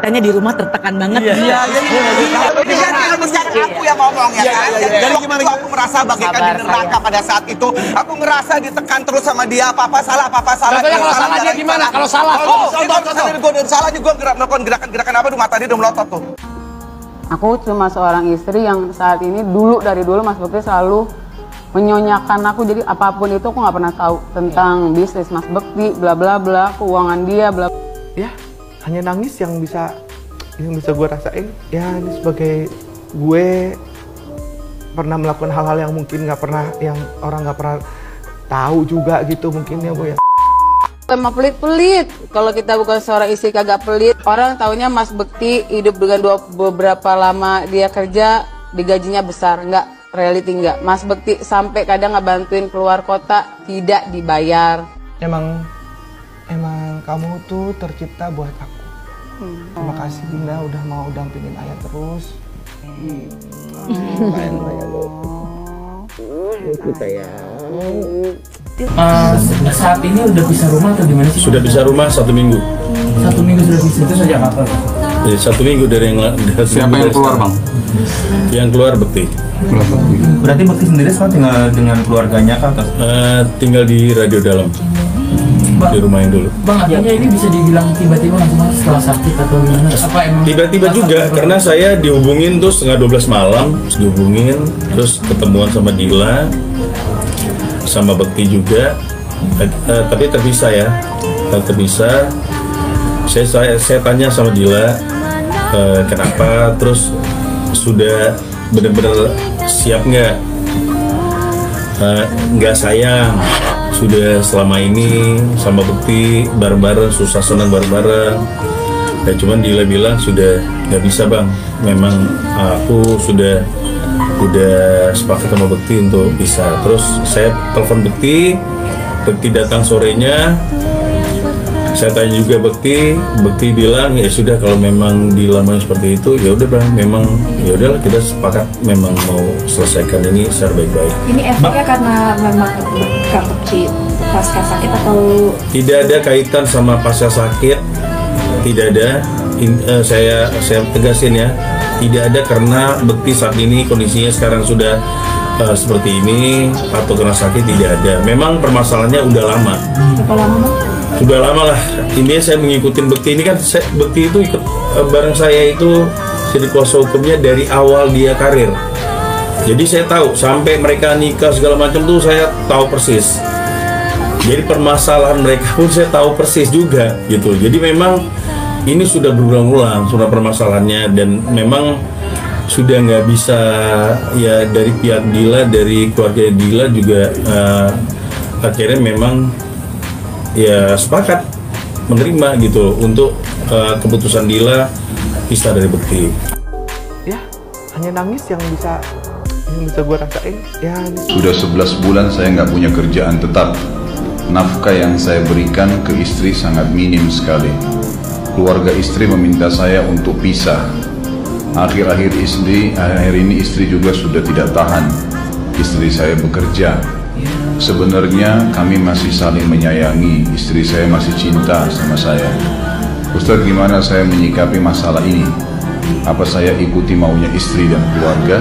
Katanya di rumah tertekan banget. Iya. Aku yang ngomong ya kan. Jadi gimana? Aku merasa bagaikan di neraka pada saat itu. Aku ngerasa ditekan terus sama dia. Apa salah. Contohnya kalau salahnya gimana? Kalau salah. Gue udah salah nih, gue melakukan gerakan apa tuh, mata dia udah melotot tuh. Aku cuma seorang istri yang saat ini dari dulu Mas Bekti selalu menyonyakan aku, jadi apapun itu aku nggak pernah tahu tentang bisnis Mas Bekti, bla bla bla, keuangan dia, bla. Ya, hanya nangis yang bisa gue rasain. Ya, ini sebagai gue pernah melakukan hal-hal yang mungkin yang orang nggak pernah tahu juga gitu mungkin ya Bu ya. Emang pelit-pelit. Kalau kita bukan seorang istri kagak pelit. Orang taunya Mas Bekti hidup dengan beberapa lama dia kerja, digajinya besar. Enggak, reality enggak. Mas Bekti sampai kadang ngebantuin keluar kota, tidak dibayar. Emang kamu tuh tercipta buat aku. Terima kasih Dinda udah mau dampingin Ayah terus. Saat ini udah bisa rumah atau gimana sih? Sudah bisa rumah 1 minggu. 1 minggu sudah bisa, itu sejak kapan? Jadi 1 minggu dari yang siapa yang keluar Bang? Yang keluar Bekti. Berarti Bekti sendiri sekarang tinggal dengan keluarganya kah? Tinggal di Radio Dalam. Di rumah yang dulu. Bang, artinya ini bisa dibilang tiba-tiba langsung setelah sakit atau gimana? Apa emang tiba-tiba juga karena saya dihubungin tuh 11:30 malam, terus ketemuan sama Dila, sama Bekti juga, tapi terpisah ya, terpisah. Saya tanya sama Dila kenapa, terus sudah benar-benar siap nggak sayang. Sudah selama ini sama Bekti bareng-bareng, susah senang bareng-bareng. Ya cuman Dila bilang sudah nggak bisa Bang, memang aku udah sepakat sama Bekti untuk bisa. Terus saya telepon Bekti datang sorenya. Saya tanya juga Bekti bilang ya sudah kalau memang dilamanya seperti itu ya udah Bang, memang ya udahlah kita sepakat memang mau selesaikan ini secara baik-baik. Ini efeknya karena memang Kak Bekti pasca sakit atau? Tidak ada kaitan sama pasca sakit, tidak ada. Saya tegasin ya, tidak ada karena Bekti saat ini kondisinya sekarang sudah seperti ini atau karena sakit, tidak ada. Memang permasalahannya udah lama. Berapa lama Bang? Sudah lama lah. Ini saya mengikuti Bekti ini kan, Bekti itu ikut bareng saya itu jadi kuasa hukumnya dari awal dia karir. Jadi saya tahu sampai mereka nikah segala macam tuh saya tahu persis. Jadi permasalahan mereka pun saya tahu persis juga gitu. Jadi memang ini sudah berulang-ulang sudah permasalahannya, dan memang sudah nggak bisa ya dari pihak Dila, dari keluarga Dila juga akhirnya memang ya sepakat menerima gitu untuk keputusan Dila pisah dari Bekti. Ya, hanya nangis yang bisa gue rasain. Ya, sudah 11 bulan saya nggak punya kerjaan tetap. Nafkah yang saya berikan ke istri sangat minim sekali. Keluarga istri meminta saya untuk pisah. Akhir-akhir ini istri juga sudah tidak tahan. Istri saya bekerja. Sebenarnya kami masih saling menyayangi. Istri saya masih cinta sama saya. Ustaz, gimana saya menyikapi masalah ini? Apa saya ikuti maunya istri dan keluarga?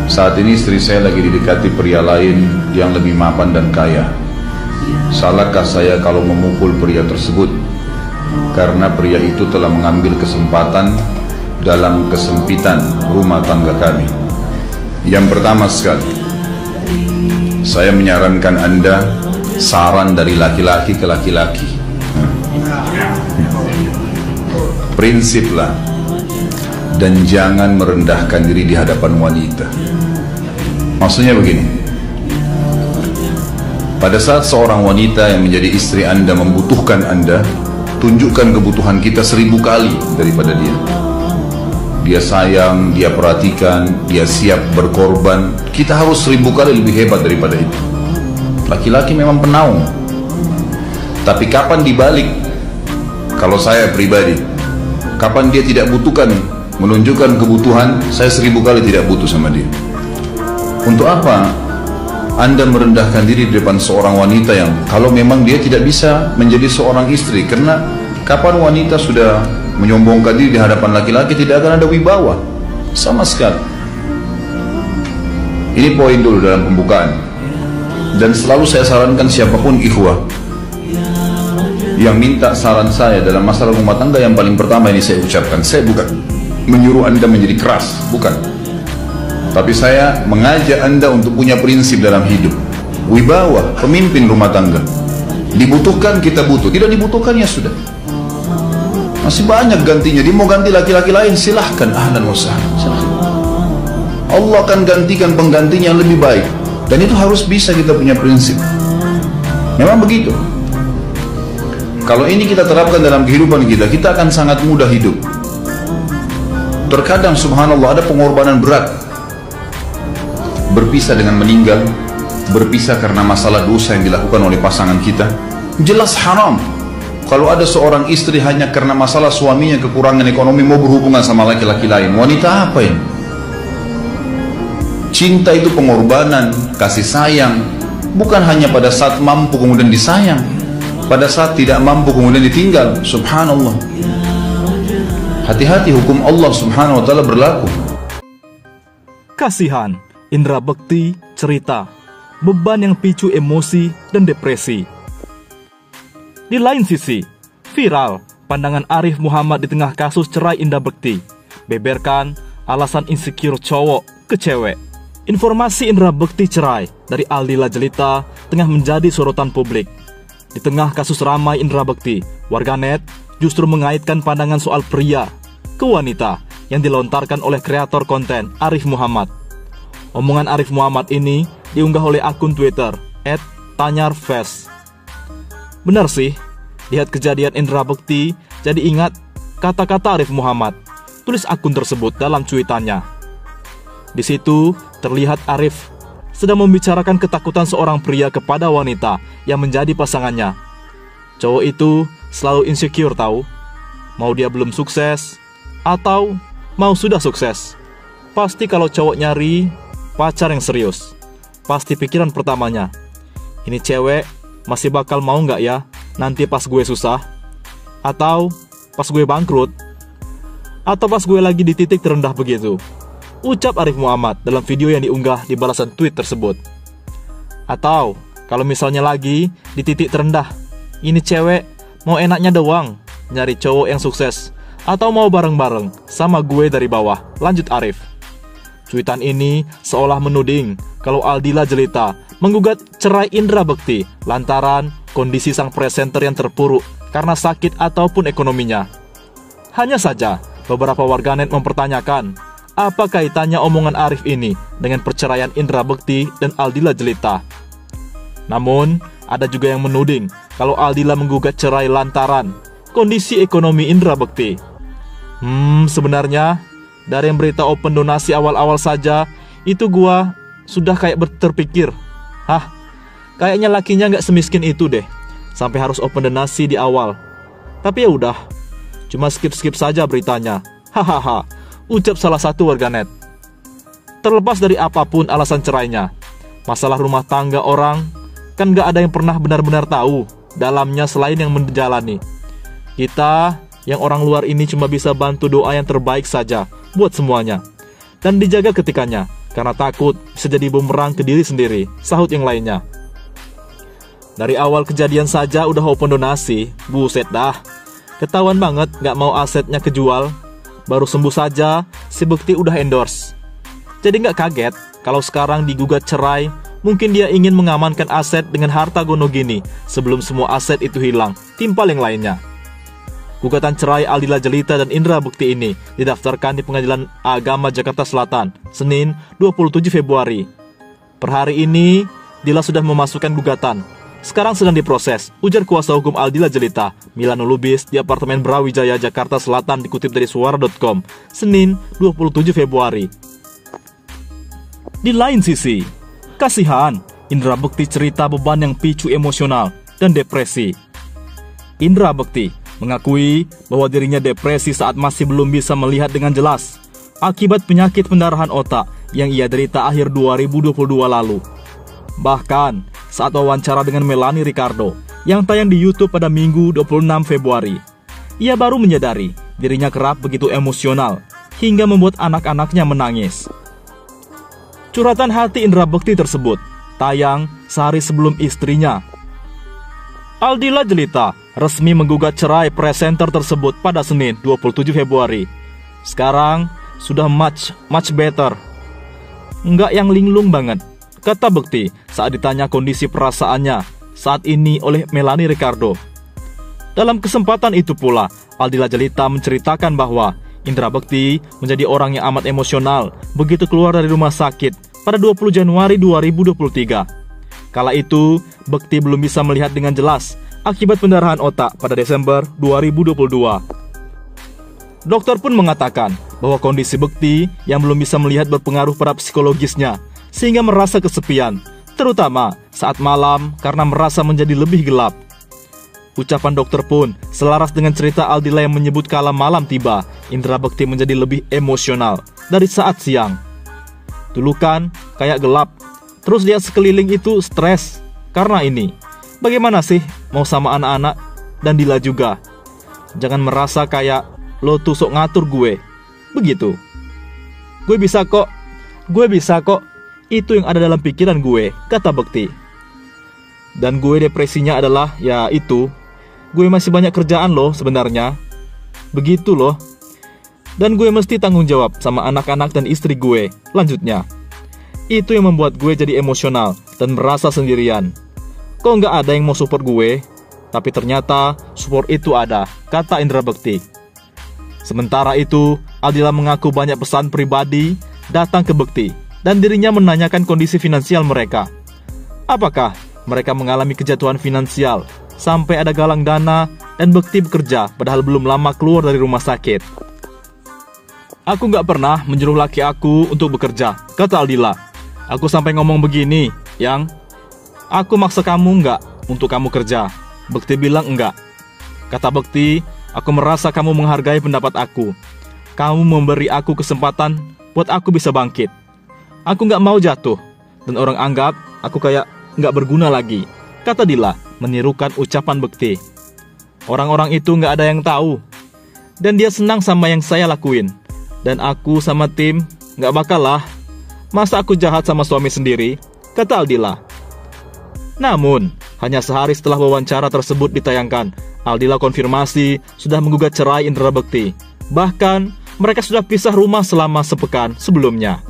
Saat ini istri saya lagi didekati pria lain yang lebih mapan dan kaya. Salahkah saya kalau memukul pria tersebut? Karena pria itu telah mengambil kesempatan dalam kesempitan rumah tangga kami. Yang pertama sekali, saya menyarankan Anda saran dari laki-laki ke laki-laki. Prinsiplah dan jangan merendahkan diri di hadapan wanita. Maksudnya begini, pada saat seorang wanita yang menjadi istri Anda membutuhkan Anda, tunjukkan kebutuhan kita 1000 kali daripada dia. Dia sayang, dia perhatikan, dia siap berkorban. Kita harus 1000 kali lebih hebat daripada itu. Laki-laki memang penaung. Tapi kapan dibalik? Kalau saya pribadi, kapan dia tidak butuhkan, menunjukkan kebutuhan, saya 1000 kali tidak butuh sama dia. Untuk apa Anda merendahkan diri di depan seorang wanita yang kalau memang dia tidak bisa menjadi seorang istri? Karena Kapan wanita sudah menyombongkan diri di hadapan laki-laki, tidak akan ada wibawa sama sekali. Ini poin dulu dalam pembukaan. Dan selalu saya sarankan siapapun ikhwah yang minta saran saya dalam masalah rumah tangga, yang paling pertama ini saya ucapkan, saya bukan menyuruh Anda menjadi keras, bukan. Tapi saya mengajak Anda untuk punya prinsip dalam hidup. Wibawa, pemimpin rumah tangga. Dibutuhkan, kita butuh. Tidak dibutuhkan, ya sudah. Masih banyak gantinya. Dia mau ganti laki-laki lain, silahkan. Ahlan wa sahlan, silahkan. Allah akan gantikan penggantinya yang lebih baik. Dan itu harus bisa kita punya prinsip. Memang begitu. Kalau ini kita terapkan dalam kehidupan kita, kita akan sangat mudah hidup. Terkadang subhanallah ada pengorbanan berat. Berpisah dengan meninggal, berpisah karena masalah dosa yang dilakukan oleh pasangan kita, jelas haram. Kalau ada seorang istri hanya karena masalah suaminya kekurangan ekonomi mau berhubungan sama laki-laki lain, wanita apa ini? Cinta itu pengorbanan, kasih sayang, bukan hanya pada saat mampu kemudian disayang, pada saat tidak mampu kemudian ditinggal. Subhanallah. Hati-hati, hukum Allah subhanahu wa ta'ala berlaku. Kasihan, indra bekti, cerita, beban yang picu emosi dan depresi. Di lain sisi, viral pandangan Arif Muhammad di tengah kasus cerai indra bekti. Beberkan alasan insecure cowok ke cewek. Informasi indra bekti cerai dari Aldila Jelita tengah menjadi sorotan publik. Di tengah kasus ramai indra bekti, warganet justru mengaitkan pandangan soal pria ke wanita yang dilontarkan oleh kreator konten Arif Muhammad. Omongan Arif Muhammad ini diunggah oleh akun Twitter @tanyarfest. Benar sih, lihat kejadian indra bekti, jadi ingat kata-kata Arif Muhammad, tulis akun tersebut dalam cuitannya. Di situ terlihat Arif sedang membicarakan ketakutan seorang pria kepada wanita yang menjadi pasangannya. Cowok itu selalu insecure tahu, mau dia belum sukses atau mau sudah sukses. Pasti kalau cowok nyari pacar yang serius, pasti pikiran pertamanya, ini cewek masih bakal mau nggak ya nanti pas gue susah, atau pas gue bangkrut, atau pas gue lagi di titik terendah begitu. Ucap Arif Muhammad dalam video yang diunggah di balasan tweet tersebut. Atau kalau misalnya lagi di titik terendah, ini cewek mau enaknya doang nyari cowok yang sukses, atau mau bareng-bareng sama gue dari bawah, lanjut Arif. Cuitan ini seolah menuding kalau Aldila Jelita menggugat cerai indra bekti lantaran kondisi sang presenter yang terpuruk karena sakit ataupun ekonominya. Hanya saja beberapa warganet mempertanyakan apa kaitannya omongan Arif ini dengan perceraian indra bekti dan Aldila Jelita. Namun ada juga yang menuding kalau Aldila menggugat cerai lantaran kondisi ekonomi indra bekti. Sebenarnya dari yang berita open donasi awal-awal saja itu gua sudah kayak terpikir, kayaknya lakinya nggak semiskin itu deh, sampai harus open donasi di awal. Tapi ya udah, cuma skip saja beritanya. Hahaha, ucap salah satu warganet. Terlepas dari apapun alasan cerainya, masalah rumah tangga orang kan nggak ada yang pernah benar-benar tahu dalamnya selain yang menjalani. Kita yang orang luar ini cuma bisa bantu doa yang terbaik saja buat semuanya, dan dijaga ketikanya, karena takut bisa jadi bumerang ke diri sendiri, sahut yang lainnya. Dari awal kejadian saja udah open donasi, buset dah. Ketahuan banget gak mau asetnya kejual. Baru sembuh saja, si Bekti udah endorse. Jadi gak kaget kalau sekarang digugat cerai, mungkin dia ingin mengamankan aset dengan harta gono gini sebelum semua aset itu hilang, timpal yang lainnya. Gugatan cerai Aldila Jelita dan Indra Bekti ini didaftarkan di Pengadilan Agama Jakarta Selatan, Senin 27 Februari. Per hari ini, Dila sudah memasukkan gugatan. Sekarang sedang diproses, ujar kuasa hukum Aldila Jelita, Milano Lubis, di apartemen Brawijaya, Jakarta Selatan, dikutip dari suara.com, Senin 27 Februari. Di lain sisi, kasihan, Indra Bekti cerita beban yang picu emosional dan depresi. Indra Bekti mengakui bahwa dirinya depresi saat masih belum bisa melihat dengan jelas akibat penyakit pendarahan otak yang ia derita akhir 2022 lalu. Bahkan, saat wawancara dengan Melanie Ricardo yang tayang di YouTube pada Minggu 26 Februari, Ia baru menyadari dirinya kerap begitu emosional hingga membuat anak-anaknya menangis. Curhatan hati Indra Bekti tersebut tayang sehari sebelum istrinya, Aldila Jelita, resmi menggugat cerai presenter tersebut pada Senin 27 Februari. Sekarang sudah much better. Enggak yang linglung banget, kata Bekti saat ditanya kondisi perasaannya saat ini oleh Melanie Ricardo. Dalam kesempatan itu pula, Aldila Jelita menceritakan bahwa Indra Bekti menjadi orang yang amat emosional begitu keluar dari rumah sakit pada 20 Januari 2023. Kala itu, Bekti belum bisa melihat dengan jelas akibat pendarahan otak pada Desember 2022. Dokter pun mengatakan bahwa kondisi Bekti yang belum bisa melihat berpengaruh pada psikologisnya sehingga merasa kesepian, terutama saat malam karena merasa menjadi lebih gelap. Ucapan dokter pun selaras dengan cerita Aldila yang menyebut kala malam tiba, Indra Bekti menjadi lebih emosional dari saat siang. Dulu kan kayak gelap, terus lihat sekeliling itu stres karena ini. Bagaimana sih mau sama anak-anak dan Dila juga? Jangan merasa kayak lo tuh sok ngatur gue. Begitu. Gue bisa kok. Itu yang ada dalam pikiran gue, kata Bekti. Dan gue depresinya adalah ya itu. Gue masih banyak kerjaan loh sebenarnya. Begitu loh. Dan gue mesti tanggung jawab sama anak-anak dan istri gue. Lanjutnya. Itu yang membuat gue jadi emosional dan merasa sendirian. Kok nggak ada yang mau support gue? Tapi ternyata support itu ada, kata Indra Bekti. Sementara itu, Aldila mengaku banyak pesan pribadi datang ke Bekti dan dirinya menanyakan kondisi finansial mereka. Apakah mereka mengalami kejatuhan finansial sampai ada galang dana dan Bekti bekerja padahal belum lama keluar dari rumah sakit. Aku nggak pernah menyuruh laki aku untuk bekerja, kata Aldila. Aku sampai ngomong begini, Yang, aku maksa kamu nggak untuk kamu kerja. Bekti bilang enggak. Kata Bekti, aku merasa kamu menghargai pendapat aku. Kamu memberi aku kesempatan buat aku bisa bangkit. Aku nggak mau jatuh dan orang anggap aku kayak nggak berguna lagi, kata Dila menirukan ucapan Bekti. Orang-orang itu nggak ada yang tahu dan dia senang sama yang saya lakuin. Dan aku sama tim nggak bakal lah. Masa aku jahat sama suami sendiri, kata Aldila. Namun, hanya sehari setelah wawancara tersebut ditayangkan, Aldila konfirmasi sudah menggugat cerai Indra Bekti. Bahkan, mereka sudah pisah rumah selama sepekan sebelumnya.